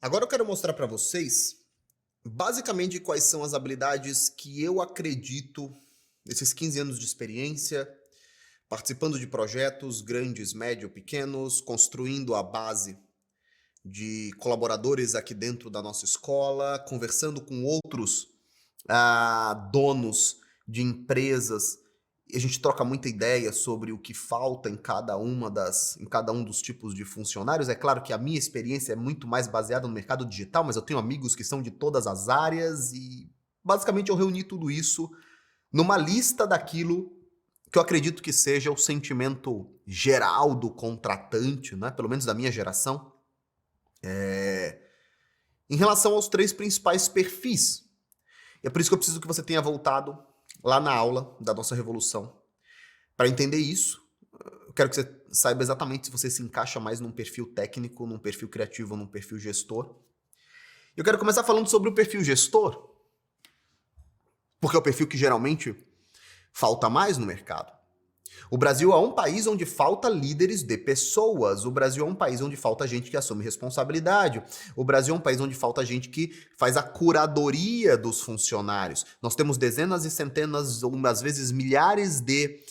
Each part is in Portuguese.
Agora eu quero mostrar para vocês, basicamente, quais são as habilidades que eu acredito, nesses 15 anos de experiência, participando de projetos grandes, médio, pequenos, construindo a base de colaboradores aqui dentro da nossa escola, conversando com outros donos de empresas. E a gente troca muita ideia sobre o que falta em cada um dos tipos de funcionários. É claro que a minha experiência é muito mais baseada no mercado digital, mas eu tenho amigos que são de todas as áreas e basicamente eu reuni tudo isso numa lista daquilo que eu acredito que seja o sentimento geral do contratante, né? Pelo menos da minha geração, em relação aos três principais perfis. E é por isso que eu preciso que você tenha voltado lá na aula da nossa revolução. Para entender isso, eu quero que você saiba exatamente se você se encaixa mais num perfil técnico, num perfil criativo ou num perfil gestor. Eu quero começar falando sobre o perfil gestor, porque é o perfil que geralmente falta mais no mercado. O Brasil é um país onde falta líderes de pessoas. O Brasil é um país onde falta gente que assume responsabilidade. O Brasil é um país onde falta gente que faz a curadoria dos funcionários. Nós temos dezenas e centenas, ou às vezes milhares de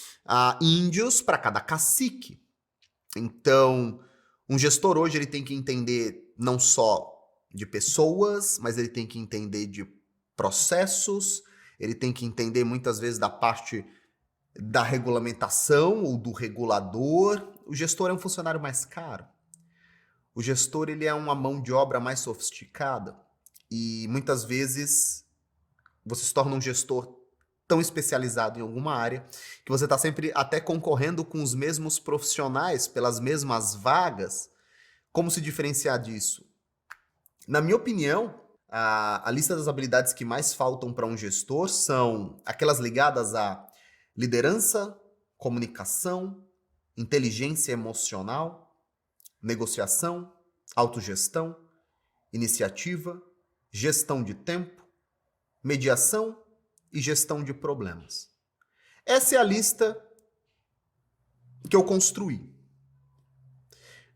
índios para cada cacique. Então, um gestor hoje ele tem que entender não só de pessoas, mas ele tem que entender de processos, ele tem que entender muitas vezes da parte da regulamentação ou do regulador. O gestor é um funcionário mais caro. O gestor ele é uma mão de obra mais sofisticada e muitas vezes você se torna um gestor tão especializado em alguma área que você está sempre até concorrendo com os mesmos profissionais pelas mesmas vagas. Como se diferenciar disso? Na minha opinião, a lista das habilidades que mais faltam para um gestor são aquelas ligadas a liderança, comunicação, inteligência emocional, negociação, autogestão, iniciativa, gestão de tempo, mediação e gestão de problemas. Essa é a lista que eu construí.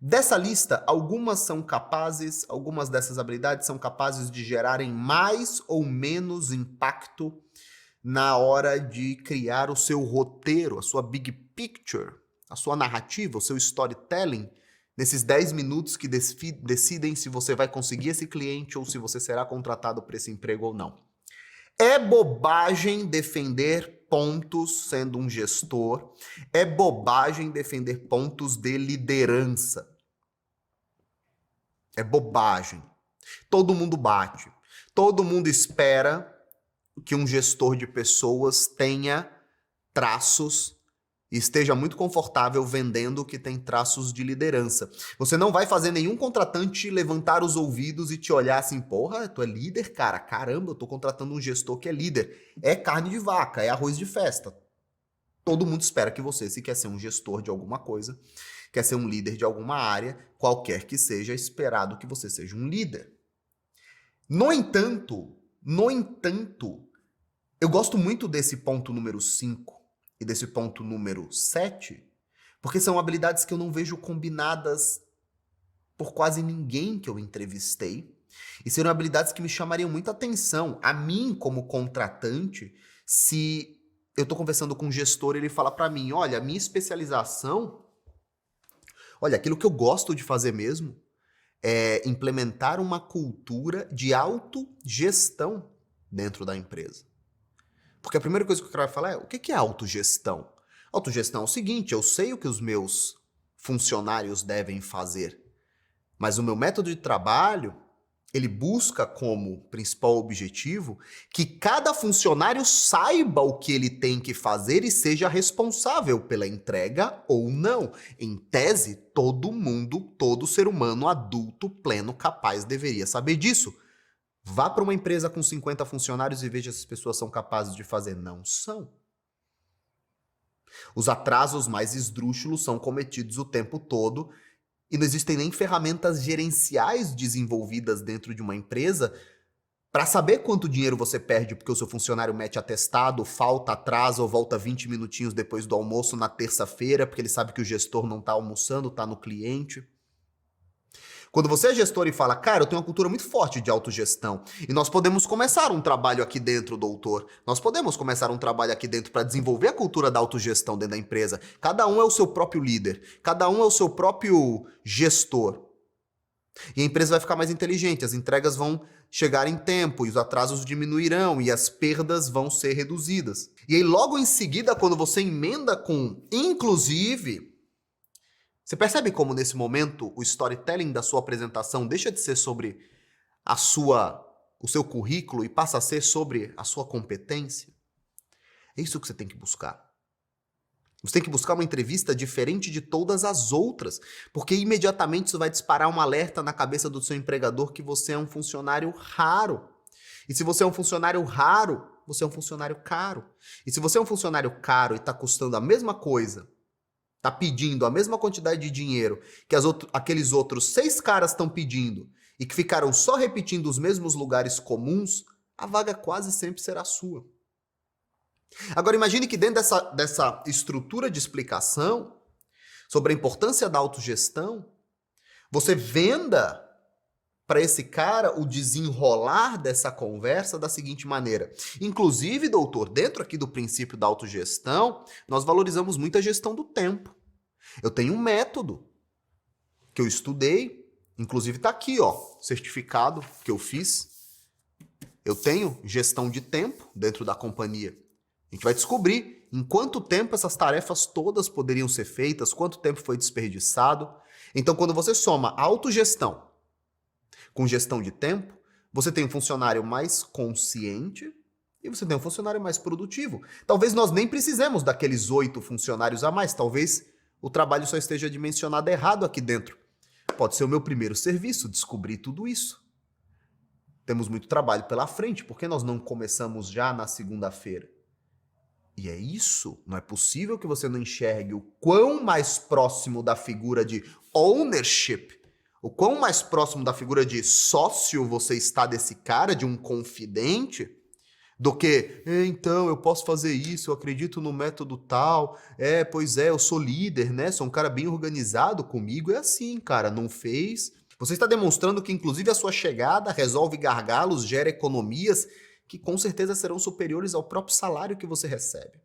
Dessa lista, algumas dessas habilidades são capazes de gerarem mais ou menos impacto na hora de criar o seu roteiro, a sua big picture, a sua narrativa, o seu storytelling, nesses 10 minutos que decidem se você vai conseguir esse cliente ou se você será contratado para esse emprego ou não. É bobagem defender pontos sendo um gestor, é bobagem defender pontos de liderança. É bobagem. Todo mundo bate. Todo mundo espera que um gestor de pessoas tenha traços e esteja muito confortável vendendo que tem traços de liderança. Você não vai fazer nenhum contratante levantar os ouvidos e te olhar assim, porra, tu é líder, cara? Caramba, eu tô contratando um gestor que é líder. É carne de vaca, é arroz de festa. Todo mundo espera que você, se quer ser um gestor de alguma coisa, quer ser um líder de alguma área, qualquer que seja, é esperado que você seja um líder. No entanto, eu gosto muito desse ponto número 5 e desse ponto número 7, porque são habilidades que eu não vejo combinadas por quase ninguém que eu entrevistei, e seriam habilidades que me chamariam muita atenção a mim como contratante, se eu estou conversando com um gestor e ele fala para mim, olha, a minha especialização, olha, aquilo que eu gosto de fazer mesmo é implementar uma cultura de autogestão dentro da empresa. Porque a primeira coisa que o cara vai falar é, o que é autogestão? Autogestão é o seguinte, eu sei o que os meus funcionários devem fazer, mas o meu método de trabalho, ele busca como principal objetivo que cada funcionário saiba o que ele tem que fazer e seja responsável pela entrega ou não. Em tese, todo mundo, todo ser humano adulto, pleno, capaz, deveria saber disso. Vá para uma empresa com 50 funcionários e veja se as pessoas são capazes de fazer. Não são. Os atrasos mais esdrúxulos são cometidos o tempo todo e não existem nem ferramentas gerenciais desenvolvidas dentro de uma empresa para saber quanto dinheiro você perde porque o seu funcionário mete atestado, falta, atrasa ou volta 20 minutinhos depois do almoço na terça-feira porque ele sabe que o gestor não está almoçando, está no cliente. Quando você é gestor e fala, cara, eu tenho uma cultura muito forte de autogestão e nós podemos começar um trabalho aqui dentro, doutor. Nós podemos começar um trabalho aqui dentro para desenvolver a cultura da autogestão dentro da empresa. Cada um é o seu próprio líder, cada um é o seu próprio gestor. E a empresa vai ficar mais inteligente, as entregas vão chegar em tempo, e os atrasos diminuirão, e as perdas vão ser reduzidas. E aí, logo em seguida, quando você emenda com inclusive, você percebe como nesse momento o storytelling da sua apresentação deixa de ser sobre o seu currículo e passa a ser sobre a sua competência? É isso que você tem que buscar. Você tem que buscar uma entrevista diferente de todas as outras, porque imediatamente isso vai disparar um alerta na cabeça do seu empregador que você é um funcionário raro. E se você é um funcionário raro, você é um funcionário caro. E se você é um funcionário caro e está custando a mesma coisa, está pedindo a mesma quantidade de dinheiro que aqueles outros 6 caras estão pedindo e que ficaram só repetindo os mesmos lugares comuns, a vaga quase sempre será sua. Agora imagine que dentro dessa estrutura de explicação sobre a importância da autogestão, você venda para esse cara o desenrolar dessa conversa da seguinte maneira. Inclusive, doutor, dentro aqui do princípio da autogestão, nós valorizamos muito a gestão do tempo. Eu tenho um método que eu estudei, inclusive está aqui, ó, certificado que eu fiz. Eu tenho gestão de tempo dentro da companhia. A gente vai descobrir em quanto tempo essas tarefas todas poderiam ser feitas, quanto tempo foi desperdiçado. Então, quando você soma autogestão com gestão de tempo, você tem um funcionário mais consciente e você tem um funcionário mais produtivo. Talvez nós nem precisemos daqueles 8 funcionários a mais, talvez o trabalho só esteja dimensionado errado aqui dentro. Pode ser o meu primeiro serviço, descobrir tudo isso. Temos muito trabalho pela frente, por que nós não começamos já na segunda-feira? E é isso, não é possível que você não enxergue o quão mais próximo da figura de ownership, o quão mais próximo da figura de sócio você está desse cara, de um confidente, do que, então, eu posso fazer isso, eu acredito no método tal, pois é, eu sou líder, né, sou um cara bem organizado, comigo é assim, cara, não fez. Você está demonstrando que, inclusive, a sua chegada resolve gargalos, gera economias, que com certeza serão superiores ao próprio salário que você recebe.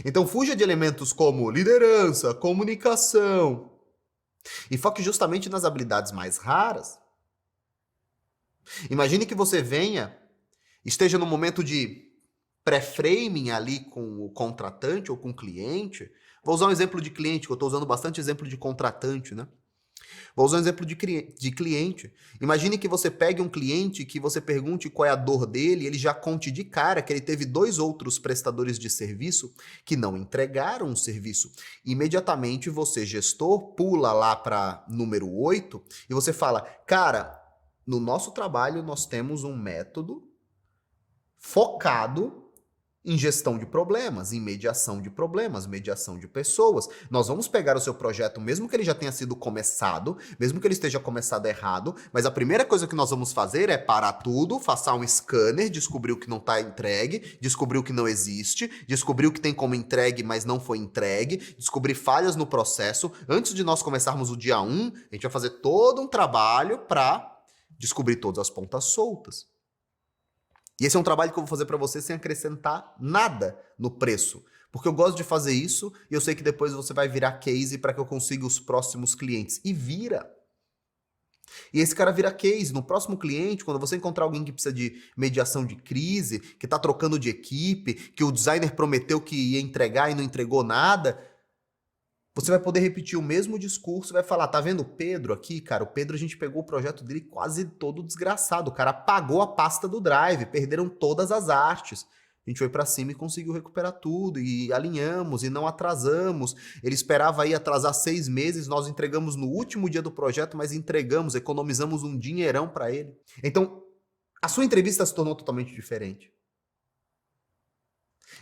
Então fuja de elementos como liderança, comunicação, e foque justamente nas habilidades mais raras. Imagine que você esteja no momento de pré-framing ali com o contratante ou com o cliente. Vou usar um exemplo de cliente, que eu estou usando bastante exemplo de contratante, né? Vou usar um exemplo de cliente. Imagine que você pegue um cliente que você pergunte qual é a dor dele e ele já conte de cara que ele teve 2 outros prestadores de serviço que não entregaram o serviço. Imediatamente você, gestor, pula lá para número 8 e você fala, cara, no nosso trabalho nós temos um método focado em gestão de problemas, em mediação de problemas, mediação de pessoas. Nós vamos pegar o seu projeto, mesmo que ele já tenha sido começado, mesmo que ele esteja começado errado, mas a primeira coisa que nós vamos fazer é parar tudo, passar um scanner, descobrir o que não está entregue, descobrir o que não existe, descobrir o que tem como entregue, mas não foi entregue, descobrir falhas no processo. Antes de nós começarmos o dia 1, a gente vai fazer todo um trabalho para descobrir todas as pontas soltas. E esse é um trabalho que eu vou fazer para você sem acrescentar nada no preço. Porque eu gosto de fazer isso e eu sei que depois você vai virar case para que eu consiga os próximos clientes. E vira. E esse cara vira case. No próximo cliente, quando você encontrar alguém que precisa de mediação de crise, que está trocando de equipe, que o designer prometeu que ia entregar e não entregou nada, você vai poder repetir o mesmo discurso e vai falar, tá vendo o Pedro aqui, cara? O Pedro, a gente pegou o projeto dele quase todo desgraçado. O cara apagou a pasta do Drive, perderam todas as artes. A gente foi pra cima e conseguiu recuperar tudo, e alinhamos, e não atrasamos. Ele esperava aí atrasar 6 meses, nós entregamos no último dia do projeto, mas entregamos, economizamos um dinheirão para ele. Então, a sua entrevista se tornou totalmente diferente.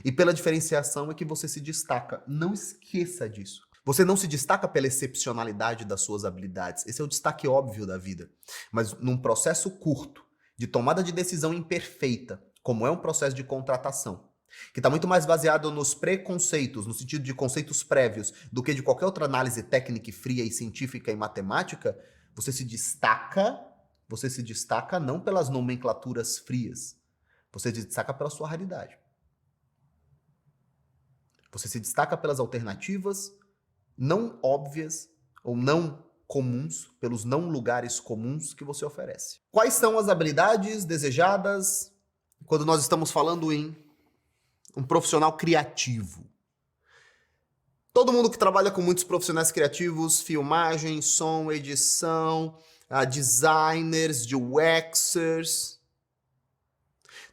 E pela diferenciação é que você se destaca. Não esqueça disso. Você não se destaca pela excepcionalidade das suas habilidades. Esse é o destaque óbvio da vida. Mas num processo curto, de tomada de decisão imperfeita, como é um processo de contratação, que está muito mais baseado nos preconceitos, no sentido de conceitos prévios, do que de qualquer outra análise técnica, fria e científica e matemática, você se destaca não pelas nomenclaturas frias, você se destaca pela sua raridade. Você se destaca pelas alternativas não óbvias ou não comuns, pelos não lugares comuns que você oferece. Quais são as habilidades desejadas quando nós estamos falando em um profissional criativo? Todo mundo que trabalha com muitos profissionais criativos, filmagem, som, edição, designers, UXers,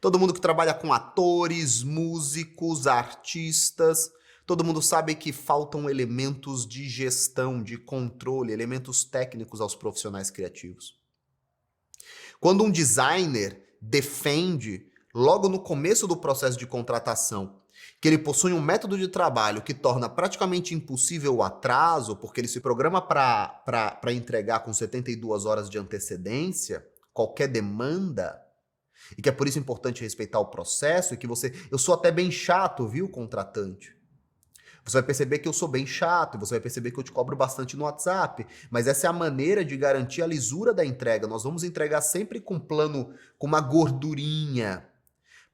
todo mundo que trabalha com atores, músicos, artistas, todo mundo sabe que faltam elementos de gestão, de controle, elementos técnicos aos profissionais criativos. Quando um designer defende, logo no começo do processo de contratação, que ele possui um método de trabalho que torna praticamente impossível o atraso, porque ele se programa para entregar com 72 horas de antecedência qualquer demanda, e que é por isso importante respeitar o processo, e que eu sou até bem chato, viu, contratante? Você vai perceber que eu sou bem chato, você vai perceber que eu te cobro bastante no WhatsApp, mas essa é a maneira de garantir a lisura da entrega. Nós vamos entregar sempre com plano, com uma gordurinha,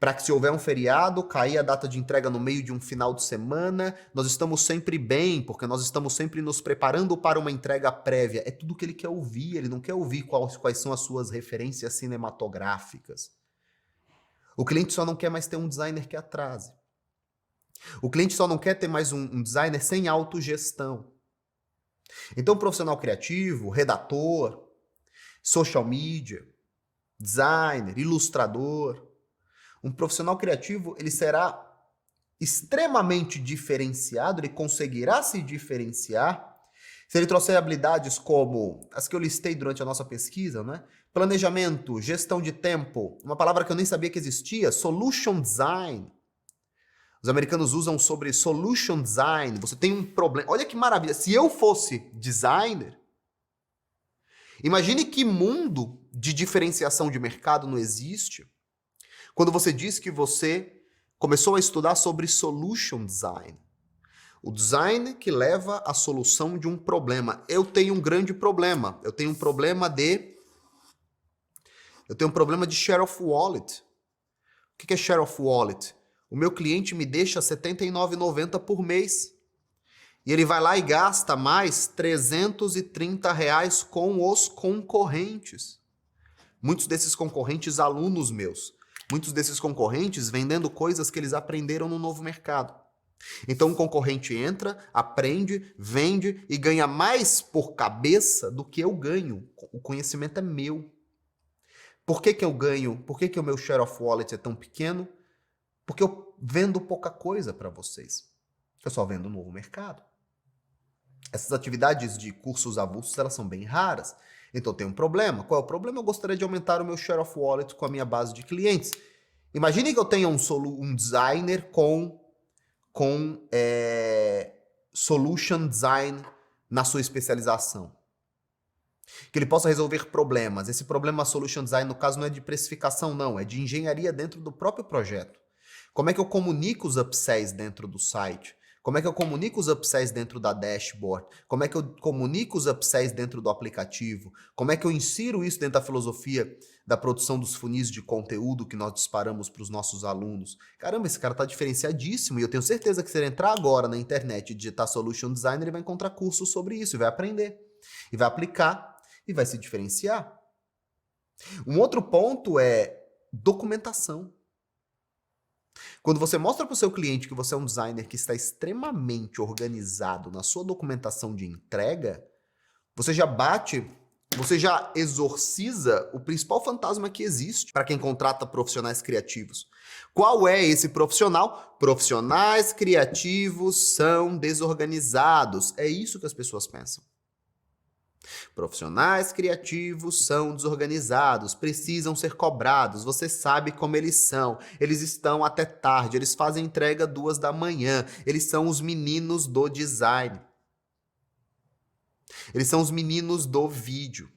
para que se houver um feriado, cair a data de entrega no meio de um final de semana, nós estamos sempre bem, porque nós estamos sempre nos preparando para uma entrega prévia. É tudo que ele quer ouvir, ele não quer ouvir quais são as suas referências cinematográficas. O cliente só não quer mais ter um designer que atrase. O cliente só não quer ter mais um designer sem autogestão. Então, profissional criativo, redator, social media, designer, ilustrador, um profissional criativo, ele será extremamente diferenciado, ele conseguirá se diferenciar se ele trouxer habilidades como as que eu listei durante a nossa pesquisa, né? Planejamento, gestão de tempo, uma palavra que eu nem sabia que existia, solution design. Os americanos usam sobre solution design. Você tem um problema. Olha que maravilha. Se eu fosse designer, imagine que mundo de diferenciação de mercado não existe quando você diz que você começou a estudar sobre solution design. O design que leva à solução de um problema. Eu tenho um grande problema. Eu tenho um problema de share of wallet. O que é share of wallet? O meu cliente me deixa R$ 79,90 por mês. E ele vai lá e gasta mais R$ 330 com os concorrentes. Muitos desses concorrentes, alunos meus. Muitos desses concorrentes vendendo coisas que eles aprenderam no novo mercado. Então um concorrente entra, aprende, vende e ganha mais por cabeça do que eu ganho. O conhecimento é meu. Por que eu ganho? Por que o meu share of wallet é tão pequeno? Porque eu vendo pouca coisa para vocês. Eu só vendo um novo mercado. Essas atividades de cursos avulsos, elas são bem raras. Então tem um problema. Qual é o problema? Eu gostaria de aumentar o meu share of wallet com a minha base de clientes. Imagine que eu tenha um designer com solution design na sua especialização. Que ele possa resolver problemas. Esse problema solution design, no caso, não é de precificação, não. É de engenharia dentro do próprio projeto. Como é que eu comunico os upsells dentro do site? Como é que eu comunico os upsells dentro da dashboard? Como é que eu comunico os upsells dentro do aplicativo? Como é que eu insiro isso dentro da filosofia da produção dos funis de conteúdo que nós disparamos para os nossos alunos? Caramba, esse cara está diferenciadíssimo e eu tenho certeza que se ele entrar agora na internet e digitar Solution Design, ele vai encontrar cursos sobre isso e vai aprender, e vai aplicar e vai se diferenciar. Um outro ponto é documentação. Quando você mostra para o seu cliente que você é um designer que está extremamente organizado na sua documentação de entrega, você já exorciza o principal fantasma que existe para quem contrata profissionais criativos. Qual é esse profissional? Profissionais criativos são desorganizados. É isso que as pessoas pensam. Profissionais criativos são desorganizados, precisam ser cobrados, você sabe como eles são, eles estão até tarde, eles fazem entrega 2 da manhã, eles são os meninos do design. Eles são os meninos do vídeo.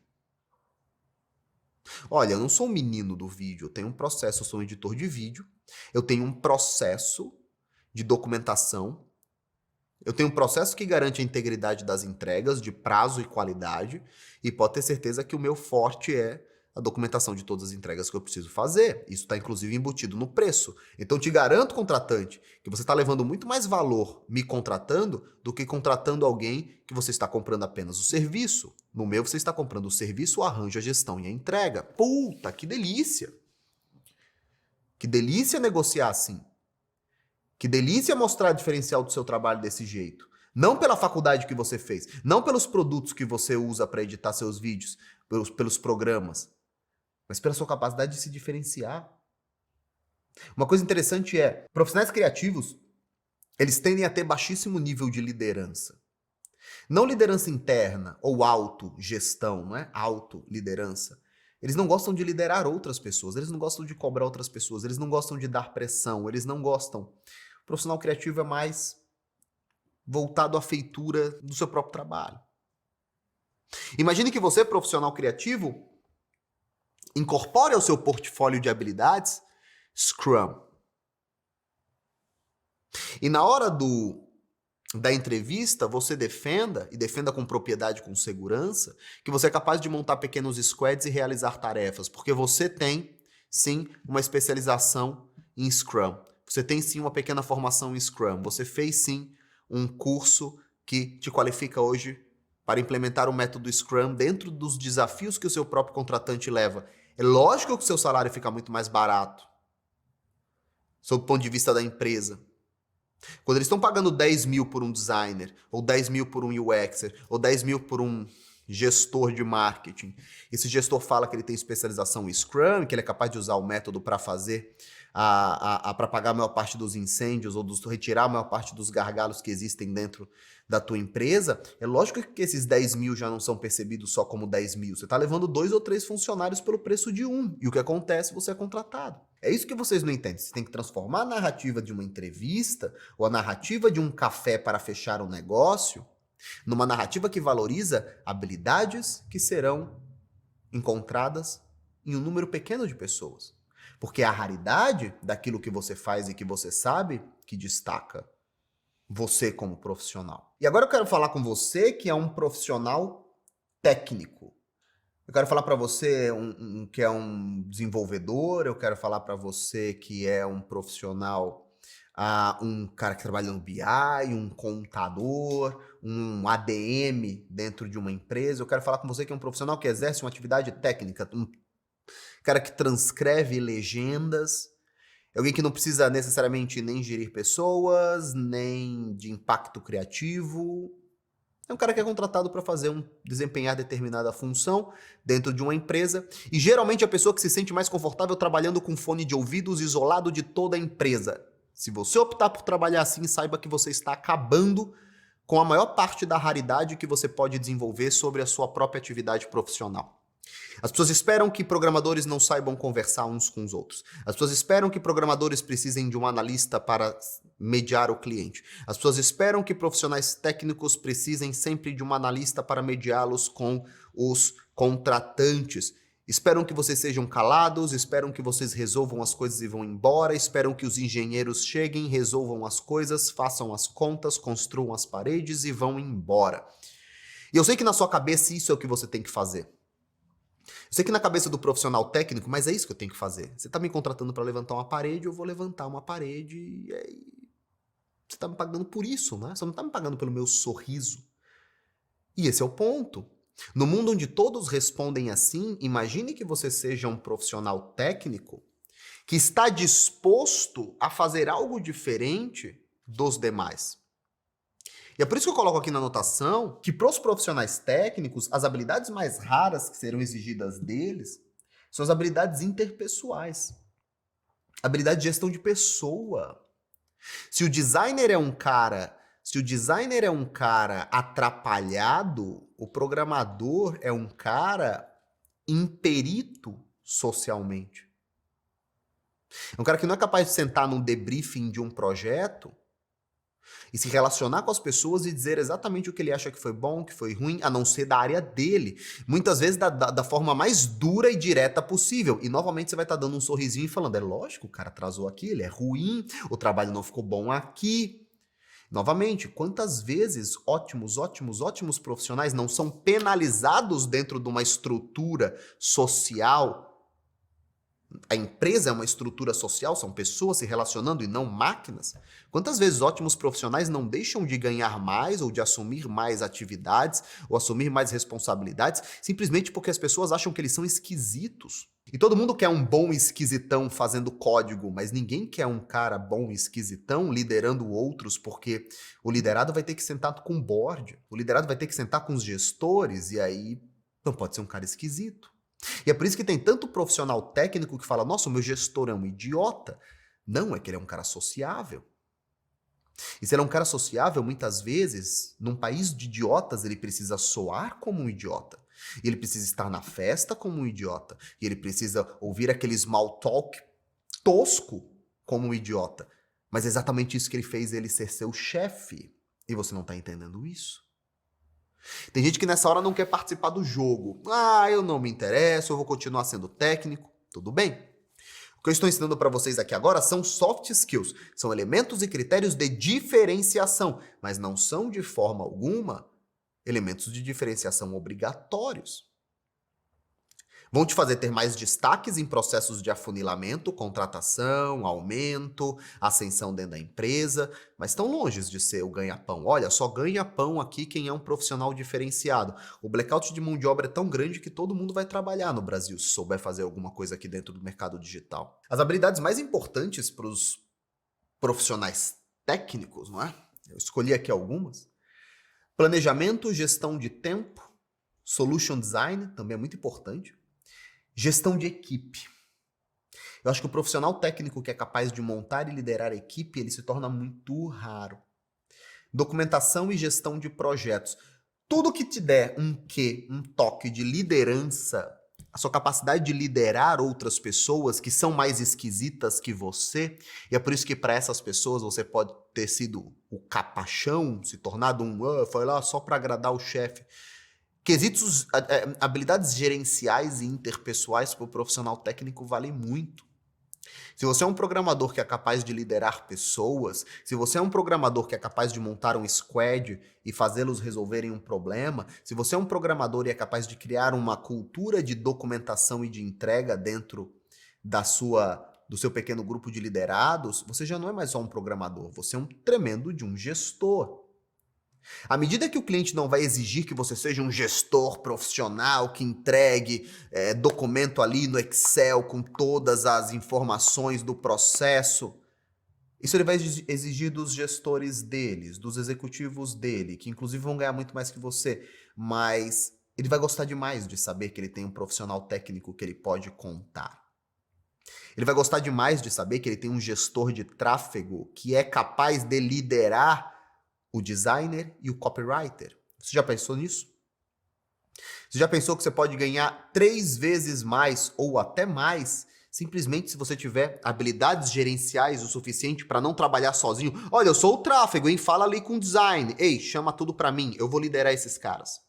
Olha, eu não sou um menino do vídeo, eu tenho um processo, eu sou um editor de vídeo, Eu tenho um processo de documentação, eu tenho um processo que garante a integridade das entregas, de prazo e qualidade, e pode ter certeza que o meu forte é a documentação de todas as entregas que eu preciso fazer. Isso está inclusive embutido no preço. Então te garanto, contratante, que você está levando muito mais valor me contratando do que contratando alguém que você está comprando apenas o serviço. No meu você está comprando o serviço, o arranjo, a gestão e a entrega. Puta, que delícia! Que delícia negociar assim. Que delícia mostrar o diferencial do seu trabalho desse jeito. Não pela faculdade que você fez, não pelos produtos que você usa para editar seus vídeos, pelos programas, mas pela sua capacidade de se diferenciar. Uma coisa interessante é, profissionais criativos, eles tendem a ter baixíssimo nível de liderança. Não liderança interna ou autogestão, não é? Autoliderança. Eles não gostam de liderar outras pessoas, eles não gostam de cobrar outras pessoas, eles não gostam de dar pressão, eles não gostam. O profissional criativo é mais voltado à feitura do seu próprio trabalho. Imagine que você, profissional criativo, incorpore ao seu portfólio de habilidades Scrum. E na hora da entrevista, você defenda, e defenda com propriedade, com segurança, que você é capaz de montar pequenos squads e realizar tarefas, porque você tem, sim, uma especialização em Scrum. Você tem, sim, uma pequena formação em Scrum. Você fez, sim, um curso que te qualifica hoje para implementar o método Scrum dentro dos desafios que o seu próprio contratante leva. É lógico que o seu salário fica muito mais barato, sob o ponto de vista da empresa. Quando eles estão pagando 10 mil por um designer, ou 10 mil por um UXer, ou 10 mil por um gestor de marketing, esse gestor fala que ele tem especialização em Scrum, que ele é capaz de usar o método para fazer, para pagar a maior parte dos incêndios, ou retirar a maior parte dos gargalos que existem dentro da tua empresa, é lógico que esses 10 mil já não são percebidos só como 10 mil. Você está levando 2 ou 3 funcionários pelo preço de um. E o que acontece? Você é contratado. É isso que vocês não entendem. Você tem que transformar a narrativa de uma entrevista ou a narrativa de um café para fechar um negócio numa narrativa que valoriza habilidades que serão encontradas em um número pequeno de pessoas. Porque é a raridade daquilo que você faz e que você sabe que destaca você como profissional. E agora eu quero falar com você que é um profissional técnico. Eu quero falar para você que é um desenvolvedor, eu quero falar para você que é um profissional, um cara que trabalha no BI, um contador, um ADM dentro de uma empresa. Eu quero falar com você que é um profissional que exerce uma atividade técnica, um cara que transcreve legendas, alguém que não precisa necessariamente nem gerir pessoas, nem de impacto criativo. É um cara que é contratado para desempenhar determinada função dentro de uma empresa. E geralmente é a pessoa que se sente mais confortável trabalhando com fone de ouvidos isolado de toda a empresa. Se você optar por trabalhar assim, saiba que você está acabando com a maior parte da raridade que você pode desenvolver sobre a sua própria atividade profissional. As pessoas esperam que programadores não saibam conversar uns com os outros. As pessoas esperam que programadores precisem de um analista para mediar o cliente. As pessoas esperam que profissionais técnicos precisem sempre de um analista para mediá-los com os contratantes. Esperam que vocês sejam calados, esperam que vocês resolvam as coisas e vão embora, esperam que os engenheiros cheguem, resolvam as coisas, façam as contas, construam as paredes e vão embora. E eu sei que na sua cabeça isso é o que você tem que fazer. Eu sei que na cabeça do profissional técnico, mas é isso que eu tenho que fazer. Você está me contratando para levantar uma parede, eu vou levantar uma parede e aí você está me pagando por isso, né? Você não está me pagando pelo meu sorriso. E esse é o ponto. No mundo onde todos respondem assim, imagine que você seja um profissional técnico que está disposto a fazer algo diferente dos demais. E é por isso que eu coloco aqui na anotação que para os profissionais técnicos, as habilidades mais raras que serão exigidas deles são as habilidades interpessoais. Habilidade de gestão de pessoa. Se o designer é um cara atrapalhado, o programador é um cara imperito socialmente. É um cara que não é capaz de sentar num debriefing de um projeto E se relacionar com as pessoas e dizer exatamente o que ele acha que foi bom, o que foi ruim, a não ser da área dele. Muitas vezes da forma mais dura e direta possível. E novamente você vai estar dando um sorrisinho e falando, é lógico, o cara atrasou aqui, ele é ruim, o trabalho não ficou bom aqui. Novamente, quantas vezes ótimos profissionais não são penalizados dentro de uma estrutura social? A empresa é uma estrutura social, são pessoas se relacionando e não máquinas. Quantas vezes ótimos profissionais não deixam de ganhar mais ou de assumir mais atividades ou assumir mais responsabilidades simplesmente porque as pessoas acham que eles são esquisitos? E todo mundo quer um bom esquisitão fazendo código, mas ninguém quer um cara bom esquisitão liderando outros, porque o liderado vai ter que sentar com o board, o liderado vai ter que sentar com os gestores, e aí não pode ser um cara esquisito. E é por isso que tem tanto profissional técnico que fala, nossa, o meu gestor é um idiota. Não, é que ele é um cara sociável. E se ele é um cara sociável, muitas vezes, num país de idiotas, ele precisa soar como um idiota. E ele precisa estar na festa como um idiota. E ele precisa ouvir aquele small talk tosco como um idiota. Mas é exatamente isso que ele fez ele ser seu chefe. E você não está entendendo isso? Tem gente que nessa hora não quer participar do jogo. Ah, eu não me interesso, eu vou continuar sendo técnico. Tudo bem. O que eu estou ensinando para vocês aqui agora são soft skills. São elementos e critérios de diferenciação, mas não são de forma alguma elementos de diferenciação obrigatórios. Vão te fazer ter mais destaques em processos de afunilamento, contratação, aumento, ascensão dentro da empresa, mas estão longe de ser o ganha-pão. Olha, só ganha pão aqui quem é um profissional diferenciado. O blackout de mão de obra é tão grande que todo mundo vai trabalhar no Brasil se souber fazer alguma coisa aqui dentro do mercado digital. As habilidades mais importantes para os profissionais técnicos, não é? Eu escolhi aqui algumas. Planejamento, gestão de tempo, solution design, também é muito importante. Gestão de equipe. Eu acho que o profissional técnico que é capaz de montar e liderar a equipe, ele se torna muito raro. Documentação e gestão de projetos. Tudo que te der um toque de liderança, a sua capacidade de liderar outras pessoas que são mais esquisitas que você, e é por isso que para essas pessoas você pode ter sido o capachão, se tornado foi lá só para agradar o chefe. Quesitos, habilidades gerenciais e interpessoais para o profissional técnico valem muito. Se você é um programador que é capaz de liderar pessoas, se você é um programador que é capaz de montar um squad e fazê-los resolverem um problema, se você é um programador e é capaz de criar uma cultura de documentação e de entrega dentro do seu pequeno grupo de liderados, você já não é mais só um programador, você é um tremendo de um gestor. À medida que o cliente não vai exigir que você seja um gestor profissional que entregue documento ali no Excel com todas as informações do processo, isso ele vai exigir dos gestores deles, dos executivos dele, que inclusive vão ganhar muito mais que você, mas ele vai gostar demais de saber que ele tem um profissional técnico que ele pode contar. Ele vai gostar demais de saber que ele tem um gestor de tráfego que é capaz de liderar o designer e o copywriter. Você já pensou nisso? Você já pensou que você pode ganhar 3 vezes mais ou até mais simplesmente se você tiver habilidades gerenciais o suficiente para não trabalhar sozinho? Olha, eu sou o tráfego, hein? Fala ali com o design. Ei, chama tudo para mim, eu vou liderar esses caras.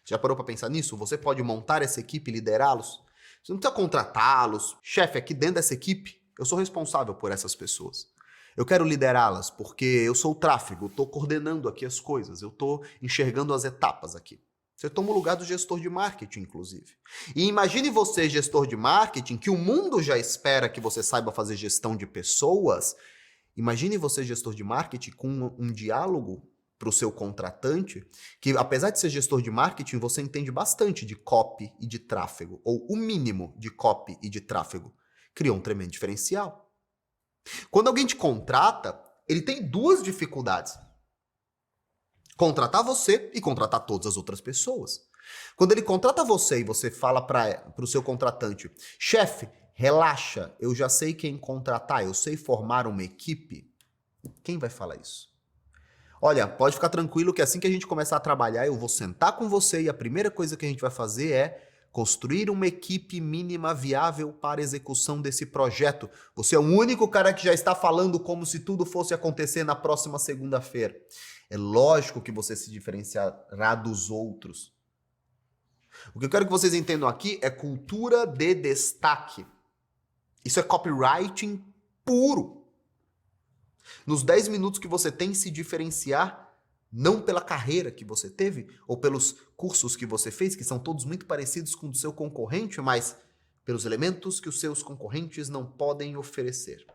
Já parou para pensar nisso? Você pode montar essa equipe e liderá-los? Você não precisa contratá-los. Chefe, aqui dentro dessa equipe, eu sou responsável por essas pessoas. Eu quero liderá-las porque eu sou o tráfego, eu estou coordenando aqui as coisas, eu estou enxergando as etapas aqui. Você toma o lugar do gestor de marketing, inclusive. E imagine você, gestor de marketing, que o mundo já espera que você saiba fazer gestão de pessoas. Imagine você, gestor de marketing, com um diálogo para o seu contratante, que apesar de ser gestor de marketing, você entende bastante de copy e de tráfego, ou o mínimo de copy e de tráfego. Criou um tremendo diferencial. Quando alguém te contrata, ele tem 2 dificuldades. Contratar você e contratar todas as outras pessoas. Quando ele contrata você e você fala para o seu contratante, chefe, relaxa, eu já sei quem contratar, eu sei formar uma equipe. Quem vai falar isso? Olha, pode ficar tranquilo que assim que a gente começar a trabalhar, eu vou sentar com você e a primeira coisa que a gente vai fazer é construir uma equipe mínima viável para a execução desse projeto. Você é o único cara que já está falando como se tudo fosse acontecer na próxima segunda-feira. É lógico que você se diferenciará dos outros. O que eu quero que vocês entendam aqui é cultura de destaque. Isso é copywriting puro. Nos 10 minutos que você tem, se diferenciar, não pela carreira que você teve, ou pelos cursos que você fez, que são todos muito parecidos com o do seu concorrente, mas pelos elementos que os seus concorrentes não podem oferecer.